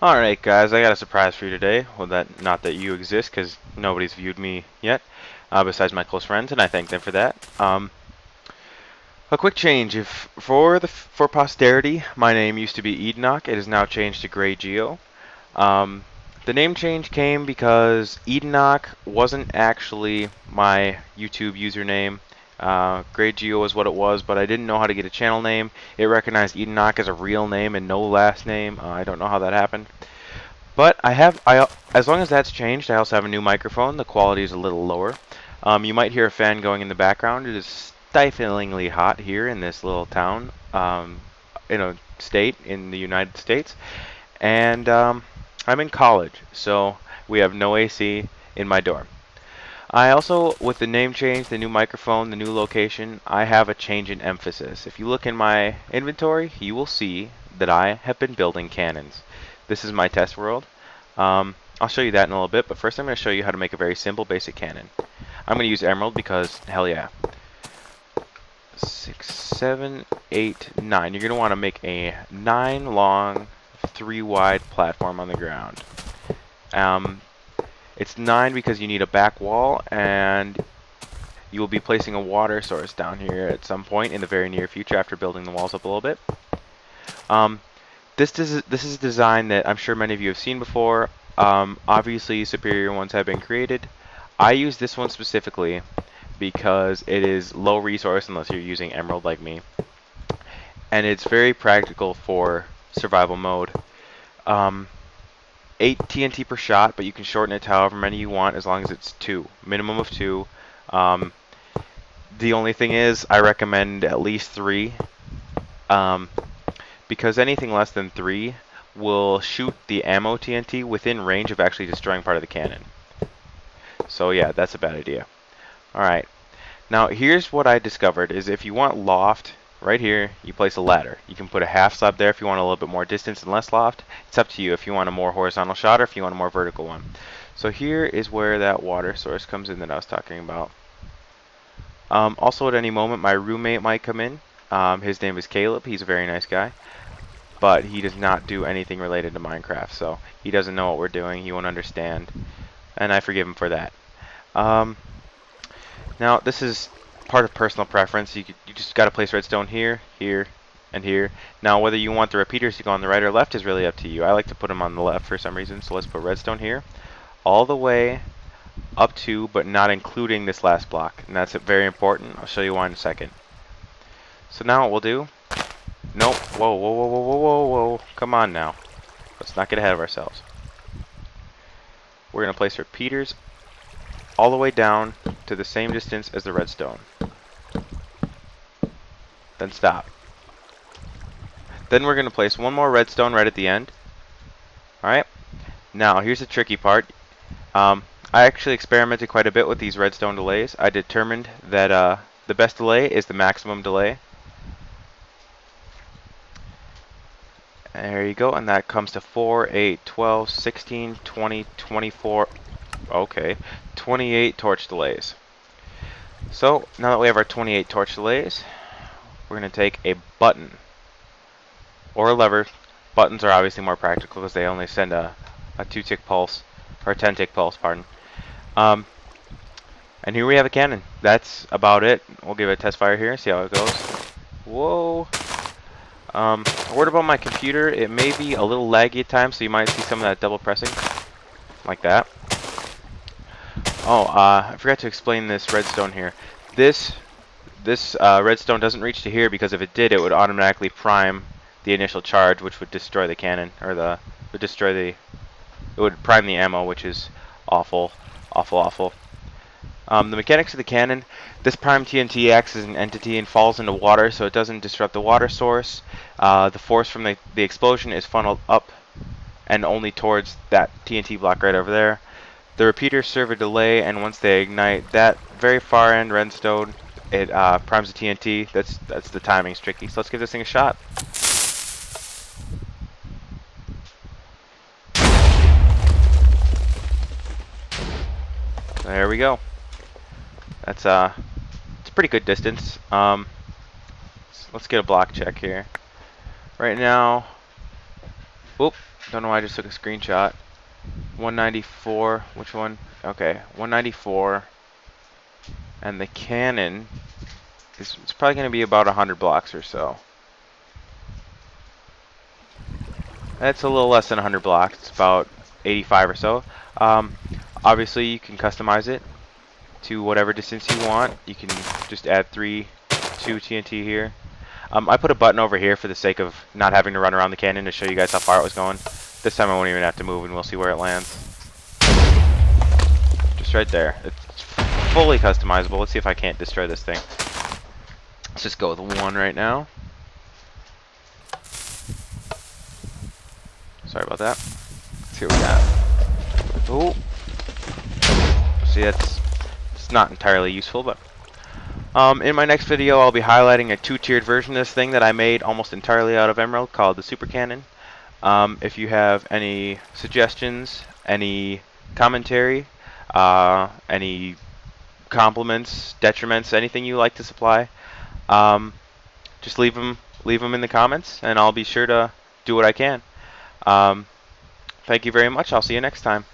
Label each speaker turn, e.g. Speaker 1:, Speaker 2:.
Speaker 1: Alright guys, I got a surprise for you today. Well, not that you exist, because nobody's viewed me yet, besides my close friends, and I thank them for that. A quick change. If for posterity, my name used to be Enoch. It is now changed to GrayGeo. The name change came because Enoch wasn't actually my YouTube username. GrayGeo was what it was, but I didn't know how to get a channel name. It recognized Enoch as a real name and no last name. I don't know how that happened. But as long as that's changed, I also have a new microphone. The quality is a little lower. You might hear a fan going in the background. It is stiflingly hot here in this little town, in a state in the United States. And I'm in college, so we have no AC in my dorm. I also, with the name change, the new microphone, the new location, I have a change in emphasis. If you look in my inventory, you will see that I have been building cannons. This is my test world. I'll show you that in a little bit, but first I'm going to show you how to make a very simple basic cannon. I'm going to use emerald because, hell yeah. 6, 7, 8, 9. You're going to want to make a 9 long, 3 wide platform on the ground. It's 9 because you need a back wall, and you will be placing a water source down here at some point in the very near future after building the walls up a little bit. This is a design that I'm sure many of you have seen before. Obviously, superior ones have been created. I use this one specifically because it is low resource unless you're using emerald like me, and it's very practical for survival mode. 8 TNT per shot, but you can shorten it to however many you want as long as it's 2. Minimum of 2. The only thing is, I recommend at least 3. Because anything less than 3 will shoot the ammo TNT within range of actually destroying part of the cannon. So yeah, that's a bad idea. Alright, now here's what I discovered, is if you want loft, right here, you place a ladder. You can put a half slab there if you want a little bit more distance and less loft. It's up to you if you want a more horizontal shot or if you want a more vertical one. So here is where that water source comes in that I was talking about. Also at any moment my roommate might come in. His name is Caleb. He's a very nice guy. But he does not do anything related to Minecraft, so he doesn't know what we're doing. He won't understand, and I forgive him for that. Now, this is part of personal preference. You just got to place redstone here, here, and here. Now, whether you want the repeaters to go on the right or left is really up to you. I like to put them on the left for some reason, so let's put redstone here, all the way up to, but not including this last block, and that's very important. I'll show you why in a second. So now what we'll do. Nope. Whoa, whoa, whoa, whoa, whoa, whoa, whoa. Come on now. Let's not get ahead of ourselves. We're going to place repeaters all the way down to the same distance as the redstone. Then stop. Then we're going to place one more redstone right at the end. Alright. Now, here's the tricky part. I actually experimented quite a bit with these redstone delays. I determined that the best delay is the maximum delay. There you go, and that comes to 4, 8, 12, 16, 20, 24, okay, 28 torch delays. So, now that we have our 28 torch delays, we're going to take a button, or a lever. Buttons are obviously more practical because they only send a 2-tick pulse, or a 10-tick pulse, pardon. And here we have a cannon. That's about it. We'll give it a test fire here, see how it goes. Whoa. A word about my computer, it may be a little laggy at times, so you might see some of that double pressing, like that. Oh, I forgot to explain this redstone here. This redstone doesn't reach to here because if it did, it would automatically prime the initial charge, which would destroy the cannon, or it would prime the ammo, which is awful, awful, awful. The mechanics of the cannon, this prime TNT acts as an entity and falls into water, so it doesn't disrupt the water source. The force from the explosion is funneled up and only towards that TNT block right over there. The repeaters serve a delay, and once they ignite that very far end redstone, it primes the TNT. That's the timing's tricky. So let's give this thing a shot. There we go. That's it's a pretty good distance. Let's get a block check here. Right now, Oop, don't know why I just took a screenshot. 194, which one? Okay, 194. And the cannon is, it's probably going to be about 100 blocks or so. That's a little less than 100 blocks. It's about 85 or so. Um, Obviously, you can customize it to whatever distance you want. You can just add 2 TNT here. I put a button over here for the sake of not having to run around the cannon to show you guys how far it was going. This time I won't even have to move and we'll see where it lands. Just right there. It's fully customizable. Let's see if I can't destroy this thing. Let's just go with 1 right now. Sorry about that. Let's see what we got. Oh. See, it's not entirely useful, but in my next video I'll be highlighting a 2-tiered version of this thing that I made almost entirely out of emerald called the Super Cannon. If you have any suggestions, any commentary, any compliments, detriments, anything you like to supply, just leave them in the comments, and I'll be sure to do what I can. Thank you very much. I'll see you next time.